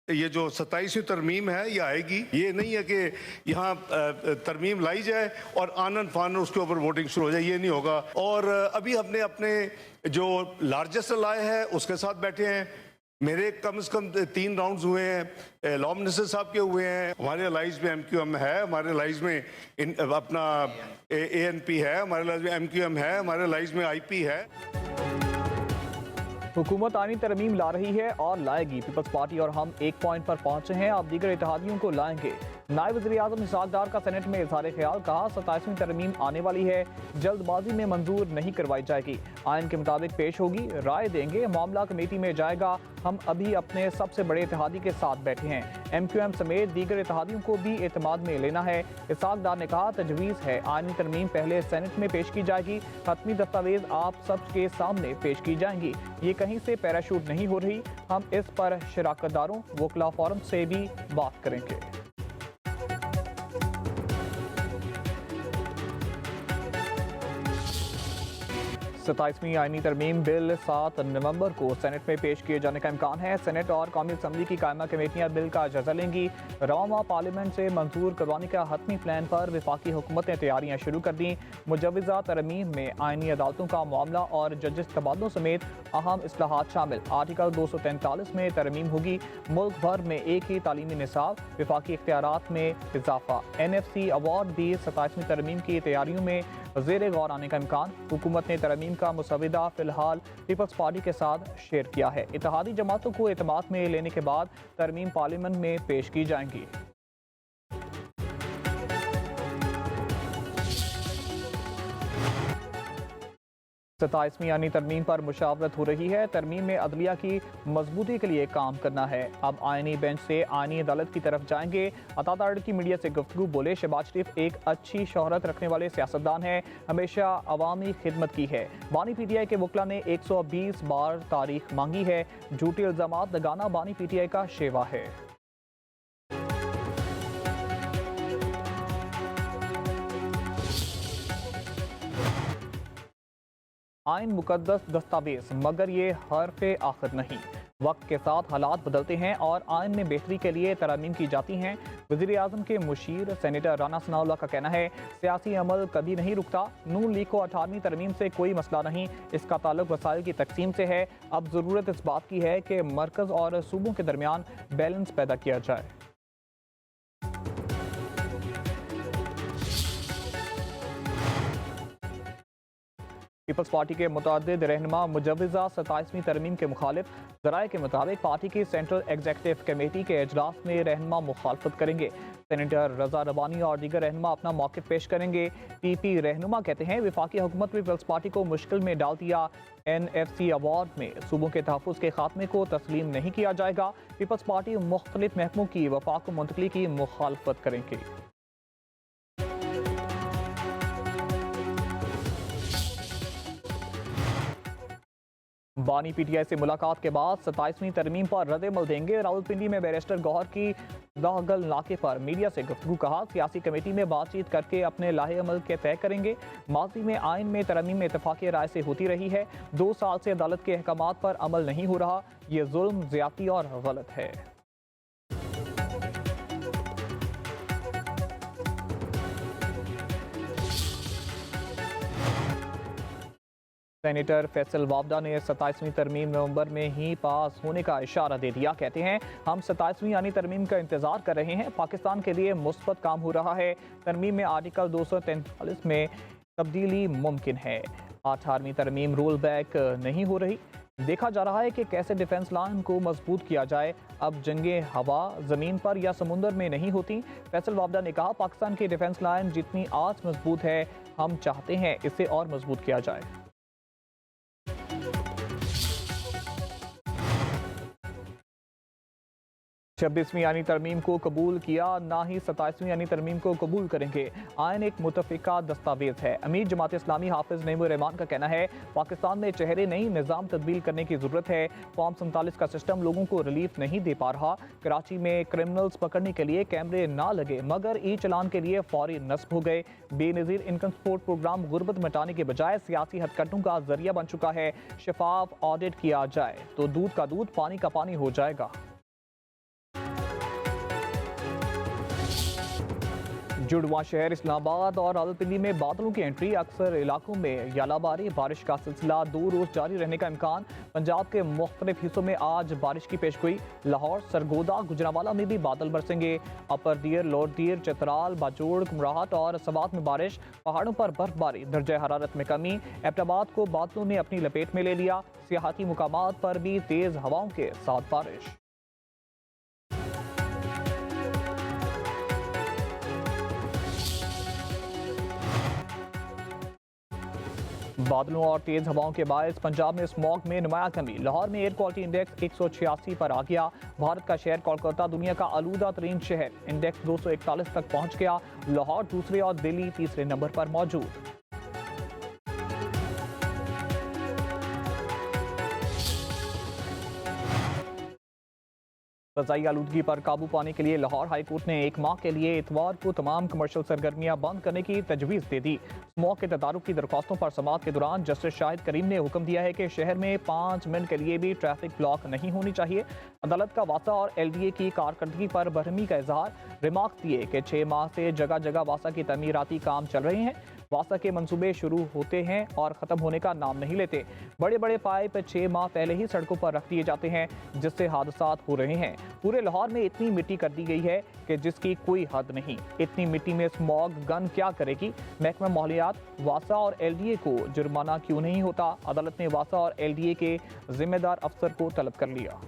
ये जो 27वीं तरमीम है ये आएगी। ये नहीं है कि यहाँ तरमीम लाई जाए और आनन फानन उसके ऊपर वोटिंग शुरू हो जाए, ये नहीं होगा। और अभी हमने अपने जो लार्जेस्ट लाए हैं उसके साथ बैठे हैं। मेरे कम से कम 3 राउंड्स हुए हैं, लॉ मिनिस्टर साहब के हुए हैं, हमारे अलाइज में MQM है, हमारे अलाइज में अपना ANP है, हमारे अलाइज में MQM है, हमारे अलाइज में IP है। हुकूमत आईनी तरमीम ला रही है और लाएगी। पीपल्स पार्टी और हम एक पॉइंट पर पहुंचे हैं, अब दीगर इत्तेहादियों को लाएंगे। नायब वज़ीर-ए-आज़म इसहाक डार का सेनेट में इज़हार ख्याल, कहा 27वीं तरमीम आने वाली है, जल्दबाजी में मंजूर नहीं करवाई जाएगी, आइन के मुताबिक पेश होगी, राय देंगे, मामला कमेटी में जाएगा। हम अभी अपने सबसे बड़े इत्तेहादी के साथ बैठे हैं, MQM समेत दीगर इत्तेहादियों को भी एतमाद में लेना है। इसहाक डार ने कहा तजवीज़ है आइनी तरमीम पहले सेनेट में पेश की जाएगी, खत्मी दस्तावेज आप सब के सामने पेश की जाएंगी। ये कहीं से पैराशूट नहीं हो रही, हम इस पर शराकतदारों वकला फोरम से भी बात करेंगे। 27वीं आईनी तरमीम बिल 7 नवंबर को सेनेट में पेश किए जाने का इम्कान है। सेनेट और कौमी असम्बली की कायमा कमेटियां बिल का जायजा लेंगी। रवां माह पार्लियामेंट से मंजूर करवाने का हतमी प्लान पर वफाकी हुकूमत ने तैयारियां शुरू कर दी। मुजवज़ा तरमीम में आईनी अदालतों का मामला और जजेस तबादलों समेत अहम इस्लाहात शामिल। आर्टिकल 243 में तरमीम होगी। मुल्क भर में एक ही तालीमी निसाब, वफाकी इख्तियारात में इजाफा। NFC अवार्ड भी 27वीं तरमीम की तैयारियों में ज़ेर गौर आने का इम्कान। हुकूमत ने तरमीम का मुसविदा फिलहाल पीपल्स पार्टी के साथ शेयर किया है। इत्तेहादी जमातों को एतमाद में लेने के बाद तरमीम पार्लियामेंट में पेश की जाएंगी। 27वीं यानी तरमीम पर मुशावरत हो रही है। तरमीम में अदलिया की मजबूती के लिए काम करना है। अब आईनी बेंच से आईनी अदालत की तरफ जाएंगे। अता की मीडिया से गुफ्तगू बोले शहबाज शरीफ एक अच्छी शोहरत रखने वाले सियासतदान हैं, हमेशा अवामी खिदमत की है। बानी PTI के वकला ने 120 बार तारीख मांगी है। झूठे इल्जामात लगाना बानी PTI का शेवा है। आइन मुकद्दस दस्तावेज मगर ये हर्फ़े आखिर नहीं। वक्त के साथ हालात बदलते हैं और आइन में बेहतरी के लिए तरमीम की जाती हैं। वज़ीर-ए-आज़म के मुशीर सेनेटर राना सनाउल्लाह का कहना है सियासी अमल कभी नहीं रुकता। नून लीग को 18वीं तरमीम से कोई मसला नहीं, इसका ताल्लुक वसाइल की तकसीम से है। अब ज़रूरत इस बात की है कि मरकज़ और सूबों के दरमियान बैलेंस पैदा किया जाए। पीपल्स पार्टी के मुतअद्दिद रहनुमा मुजवज़ा 27वीं तरमीम के मुखालिफ। ज़राए के मुताबिक पार्टी की सेंट्रल एग्जीक्यूटिव कमेटी के इजलास में रहनुमा मुखालफत करेंगे। सेनेटर रजा रबानी और दीगर रहनुमा अपना मौक़िफ़ पेश करेंगे। PP रहनुमा कहते हैं वफाकी हुकूमत ने पीपल्स पार्टी को मुश्किल में डाल दिया। NFC अवार्ड में सूबों के तहफ़्फ़ुज़ के खात्मे को तस्लीम नहीं किया जाएगा। पीपल्स पार्टी मुख्तलिफ महकमों की वफाक को मुंतकली की मुखालफत करेंगे। बानी PTI से मुलाकात के बाद 27वीं तरमीम पर रद्द-ए-अमल देंगे। रावलपिंडी में बैरिस्टर गौहर की दागल नाके पर मीडिया से गुफ्तगू, कहा सियासी कमेटी में बातचीत करके अपने लाहे अमल के तय करेंगे। माजी में आइन में तरमीम में इत्तफाक़ी राय से होती रही है। 2 साल से अदालत के अहकामात पर अमल नहीं हो रहा, ये जुल्म, ज़्यादती और गलत है। सेनेटर फैसल वावदा ने 27वीं तरमीम नवंबर में ही पास होने का इशारा दे दिया। कहते हैं हम 27वीं यानी तरमीम का इंतजार कर रहे हैं, पाकिस्तान के लिए मुस्बत काम हो रहा है। तरमीम में आर्टिकल 243 में तब्दीली मुमकिन है। 18वीं तरमीम रोल बैक नहीं हो रही। देखा जा रहा है कि कैसे डिफेंस लाइन को मजबूत किया जाए। अब जंगे हवा ज़मीन पर या समुंदर में नहीं होती। फैसल वावदा ने कहा पाकिस्तान की डिफेंस लाइन जितनी आज मजबूत है, हम चाहते हैं इसे और मजबूत किया जाए। 26वीं यानी तरमीम को कबूल किया, ना ही 27वीं यानी तरमीम को कबूल करेंगे। आइन एक मुतफ़िका दस्तावेज है। अमीर जमात इस्लामी हाफिज नईमुर रहमान का कहना है पाकिस्तान में चेहरे नहीं, निज़ाम तब्दील करने की ज़रूरत है। फॉर्म 47 का सिस्टम लोगों को रिलीफ नहीं दे पा रहा। कराची में क्रिमिनल्स पकड़ने के लिए कैमरे ना लगे मगर ई चलान के लिए फौरी नस्ब हो गए। बेनज़ीर इनकम सपोर्ट प्रोग्राम गुर्बत मिटाने के बजाय सियासी हथकंडों का जरिया बन चुका है। शफाफ ऑडिट किया जाए तो दूध का दूध, पानी का पानी हो जाएगा। जुड़वा शहर इस्लामाबाद और रावलपिंडी में बादलों की एंट्री, अक्सर इलाकों में यालाबारी, बारिश का सिलसिला 2 रोज जारी रहने का इम्कान। पंजाब के मुख्तलिफ हिस्सों में आज बारिश की पेशगोई। लाहौर, सरगोदा, गुजरांवाला में भी बादल बरसेंगे। अपर दियर, लोअर दियर, चतराल, बाजोड़, कुमराहट और सवात में बारिश। पहाड़ों पर बर्फबारी, दर्जा हरारत में कमी। एबटाबाद को बादलों ने अपनी लपेट में ले लिया। सियाहती मुकामात पर भी तेज हवाओं के साथ बारिश। बादलों और तेज हवाओं के बायस पंजाब में स्मॉग में नुमाया कमी। लाहौर में एयर क्वालिटी इंडेक्स 186 पर आ गया। भारत का शहर कोलकाता दुनिया का आलूदा तरीन शहर, इंडेक्स 241 तक पहुंच गया। लाहौर दूसरे और दिल्ली तीसरे नंबर पर मौजूद। फ़ज़ाई आलूदगी पर काबू पाने के लिए लाहौर हाई कोर्ट ने 1 माह के लिए इतवार को तमाम कमर्शियल सरगर्मियां बंद करने की तजवीज़ दे दी। स्मॉग के तदारुक की दरख्वास्तों पर समाअत के दौरान जस्टिस शाहिद करीम ने हुक्म दिया है कि शहर में 5 मिनट के लिए भी ट्रैफिक ब्लॉक नहीं होनी चाहिए। अदालत का वासा और LDA की कारकर्दगी पर बरहमी का इजहार। रिमार्क्स दिए कि 6 माह से जगह जगह वासा की तमीराती काम चल रहे हैं। वासा के मंसूबे शुरू होते हैं और ख़त्म होने का नाम नहीं लेते। बड़े बड़े पाइप 6 माह पहले ही सड़कों पर रख दिए जाते हैं, जिससे हादसात हो रहे हैं। पूरे लाहौर में इतनी मिट्टी कर दी गई है कि जिसकी कोई हद नहीं। इतनी मिट्टी में स्मॉग गन क्या करेगी? महकमा माहौलियात, वासा और LDA को जुर्माना क्यों नहीं होता? अदालत ने वासा और LDA के जिम्मेदार अफसर को तलब कर लिया।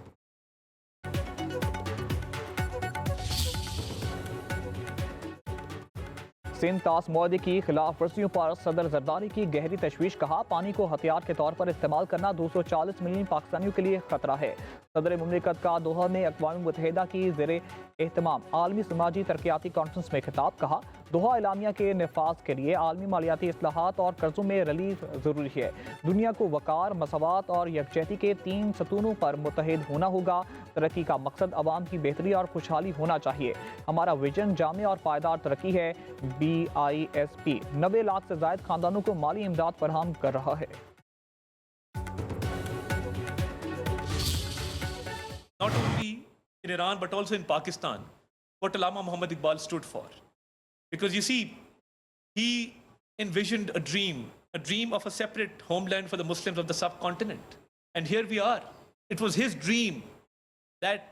सिंध तास मुआहदे की खिलाफ वर्जियों पर सदर जरदारी की गहरी तशवीश। कहा, पानी को हथियार के तौर पर इस्तेमाल करना 240 मिलियन पाकिस्तानियों के लिए खतरा है। सदर मुमलिकत का दोहा में अक़वाम मुत्तहिदा की ज़ेरे एहतमाम आलमी समाजी तरक्याती कॉन्फ्रेंस में खिताब। कहा, दोहा एलामिया के नफाज के लिए आलमी मालियाती इस्लाहात और कर्जों में रिलीफ ज़रूरी है। दुनिया को वकार, मसावात और यकजहती के 3 सतूनों पर मुत्तहिद होना होगा। तरक्की का मकसद अवाम की बेहतरी और खुशहाली होना चाहिए। हमारा विजन जामे और पायदार तरक्की है। BISP 90 लाख से ज़ायद खानदानों को माली इमदाद फराहम कर रहा है। Not only in Iran but also in Pakistan, what Allama Muhammad Iqbal stood for. Because you see, he envisioned a dream of a separate homeland for the Muslims of the subcontinent. And here we are. It was his dream that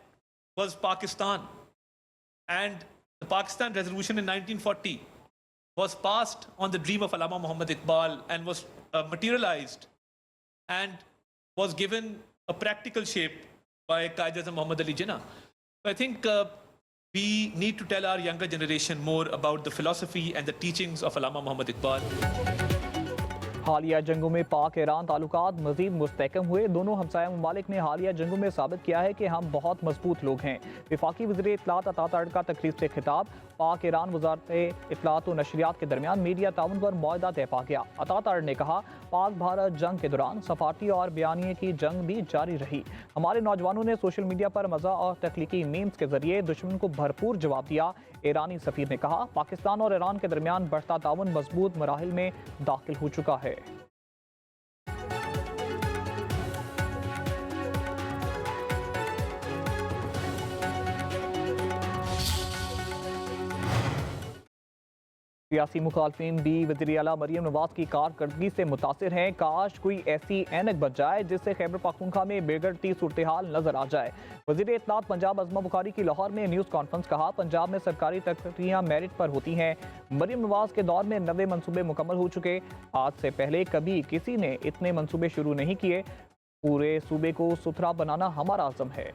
was Pakistan. And the Pakistan resolution in 1940 was passed on the dream of Allama Muhammad Iqbal and was materialized and was given a practical shape by Qaid-e-Azam Muhammad Ali Jinnah. So I think we need to tell our younger generation more about the philosophy and the teachings of Allama Muhammad Iqbal. हालिया जंगों में पाक Iran ताल्लुकात मज़ीद मुस्तहकम हुए। दोनों हमसाया ममालिक ने हालिया जंगों में साबित किया है कि हम बहुत मजबूत लोग हैं। वफाकी वज़ीर इत्तलात अता तड़का का तकरीब से खिताब। पाक ईरान वज़ारत इत्तलात व नशरियात के दरमियान मीडिया ताउन पर मुआहदा तय पा गया। अता तड़ ने कहा, पाक भारत जंग के दौरान सफारती और बयानिए की जंग भी जारी रही। हमारे नौजवानों ने सोशल मीडिया पर मज़ा और तख्लीकी मीम्स के जरिए दुश्मन को भरपूर जवाब दिया। ईरानी सफ़ीर ने कहा, पाकिस्तान और ईरान के दरमियान बढ़ता ताउन मजबूत मराहिल में दाखिल हो चुका है। सियासी मुखालफिन भी वज़ीर आला मरियम नवाज की कारकर्दगी से मुतासिर हैं। काश कोई ऐसी ऐनक बच जाए जिससे खैबर पख्तूनख्वा में बिगड़ती सूरत हाल नजर आ जाए। वज़ीर इत्तलात पंजाब अज़मा बुखारी की लाहौर में न्यूज़ कॉन्फ्रेंस। कहा, पंजाब में सरकारी तकरीयाँ मेरिट पर होती हैं। मरियम नवाज के दौर में 90 मनसूबे मुकम्मल हो चुके। आज से पहले कभी किसी ने इतने मनसूबे शुरू नहीं किए। पूरे सूबे को सुथरा बनाना हमारा आज़म है।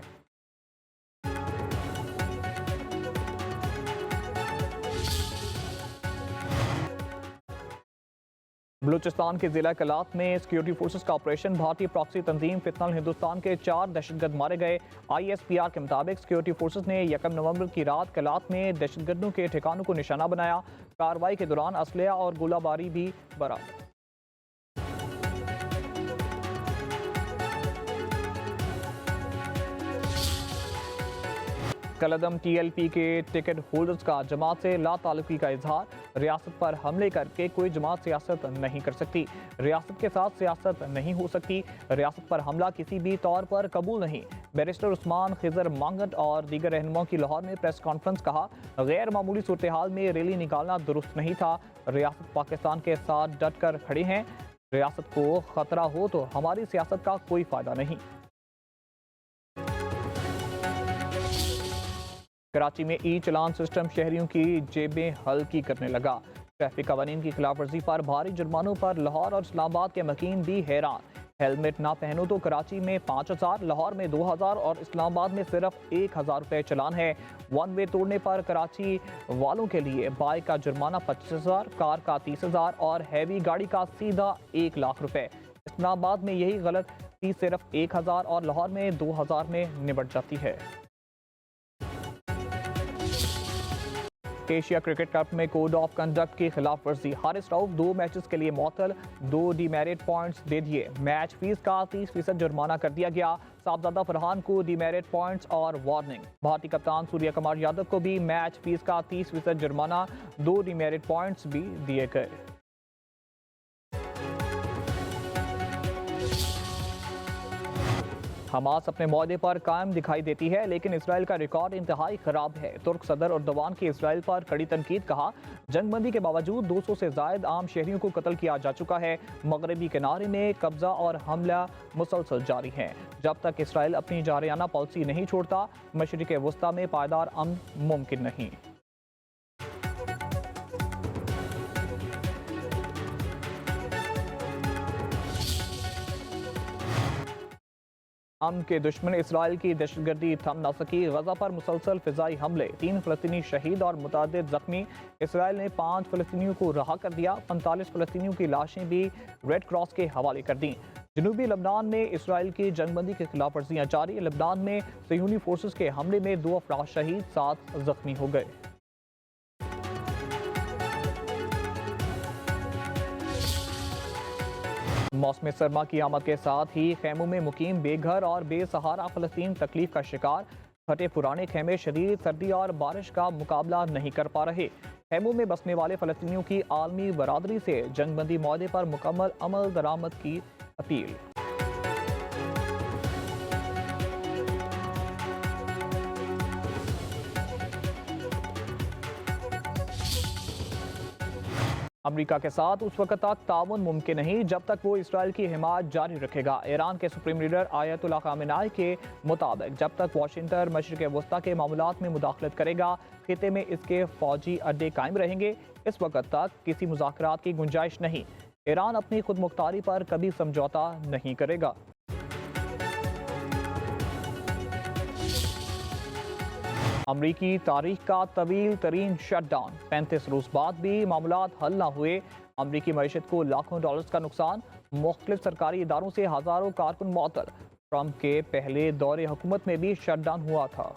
बलूचिस्तान के जिला कलात में सिक्योरिटी फोर्सेस का ऑपरेशन। भारतीय प्रॉक्सी तंजीम फितनल हिंदुस्तान के 4 दहशतगर्द मारे गए। ISPR के मुताबिक सिक्योरिटी फोर्सेस ने 1 नवंबर की रात कलात में दहशतगर्दों के ठिकानों को निशाना बनाया। कार्रवाई के दौरान असलहा और गोलाबारी भी बरामद। कलअदम TLP के टिकट होल्डर्स का जमात से ला ताल्लुकी का इजहार। रियासत पर हमले करके कोई जमात सियासत नहीं कर सकती। रियासत के साथ सियासत नहीं हो सकती। रियासत पर हमला किसी भी तौर पर कबूल नहीं। बैरिस्टर उस्मान खिजर मांगट और दीगर रहनुमाओं की लाहौर में प्रेस कॉन्फ्रेंस। कहा, गैर मामूली सूरत हाल में रैली निकालना दुरुस्त नहीं था। रियासत पाकिस्तान के साथ डट कर खड़े हैं। रियासत को खतरा हो तो हमारी सियासत का कोई फायदा नहीं। कराची में ई चलान सिस्टम शहरियों की जेबें हल्की करने लगा। ट्रैफिक कवानीन की खिलाफ वर्जी पर भारी जुर्मानों पर लाहौर और इस्लामाबाद के मकीन भी हैरान। हेलमेट ना पहनो तो कराची में 5,000, लाहौर में 2,000 और इस्लामाबाद में सिर्फ 1,000 रुपये चलान है। वन वे तोड़ने पर कराची वालों के लिए बाइक का जुर्माना 25,000, कार का 30,000 और हैवी गाड़ी का सीधा 1 लाख रुपए। इस्लामाबाद में यही गलती सिर्फ 1,000 और लाहौर में 2,000 में निबट जाती है। एशिया क्रिकेट कप में कोड ऑफ कंडक्ट की खिलाफ वर्जी। हारिस राउफ 2 मैचेस के लिए मुअत्तल, 2 डीमेरिट पॉइंट्स दे दिए। मैच फीस का 30% जुर्माना कर दिया गया। साहबजादा फरहान को डीमेरिट पॉइंट्स और वार्निंग। भारतीय कप्तान सूर्य कुमार यादव को भी मैच फीस का 30% जुर्माना, 2 डीमेरिट पॉइंट्स भी दिए गए। हमास अपने मुआहदे पर कायम दिखाई देती है, लेकिन इसराइल का रिकॉर्ड इंतहाई खराब है। तुर्क सदर उर्दवान की इसराइल पर कड़ी तनकीद। कहा, जंगबंदी के बावजूद 200 से जायद आम शहरियों को कत्ल किया जा चुका है। मगरबी किनारे में कब्जा और हमला मुसलसल जारी है। जब तक इसराइल अपनी जारियाना पॉलिसी नहीं छोड़ता, मशरिक वस्ता में पायदार अमन मुमकिन नहीं। हम के दुश्मन इसराइल की दहशतगर्दी थम न सकी। गजा पर मुसलसल फिजाई हमले, 3 फलस्तीनी शहीद और मुतादिद जख्मी। इसराइल ने 5 फलस्तीनियों को रहा कर दिया। 45 फलस्तीनियों की लाशें भी रेड क्रॉस के हवाले कर दी। जनूबी लबनान में इसराइल की जंगबंदी की खिलाफ वर्जियाँ जारी। लबनान में सयूनी फोर्सेस के हमले में 2 अफराद शहीद, 7 जख्मी हो गए। मौसम सरमा की आमद के साथ ही खैमों में मुकीम बेघर और बेसहारा फलस्तीन तकलीफ का शिकार। फटे पुराने खेमे शदीद सर्दी और बारिश का मुकाबला नहीं कर पा रहे। खैमों में बसने वाले फलस्तीनियों की आलमी बरादरी से जंगबंदी मुआहदे पर मुकम्मल अमल दरामद की अपील। अमेरिका के साथ उस वक्त तक ताउन मुमकिन नहीं जब तक वो इसराइल की हिमायत जारी रखेगा। ईरान के सुप्रीम लीडर आयतुल्लाह खामेनी के मुताबिक जब तक वाशिंगटन मशरिक वस्ता के मामलात में मुदाखलत करेगा, खिते में इसके फौजी अड्डे कायम रहेंगे। इस वक्त तक किसी मुज़ाकरात की गुंजाइश नहीं। ईरान अपनी खुद मुख्तारी पर कभी समझौता नहीं करेगा। अमरीकी तारीख का तवील तरीन शटडाउन, 35 रोज बाद भी मामलात हल न हुए। अमरीकी मईशत को लाखों डॉलर्स का नुकसान। मुख्तलिफ सरकारी इदारों से हजारों कारकुन मुअत्तल। ट्रंप के पहले दौरे हुकूमत में भी शटडाउन हुआ था।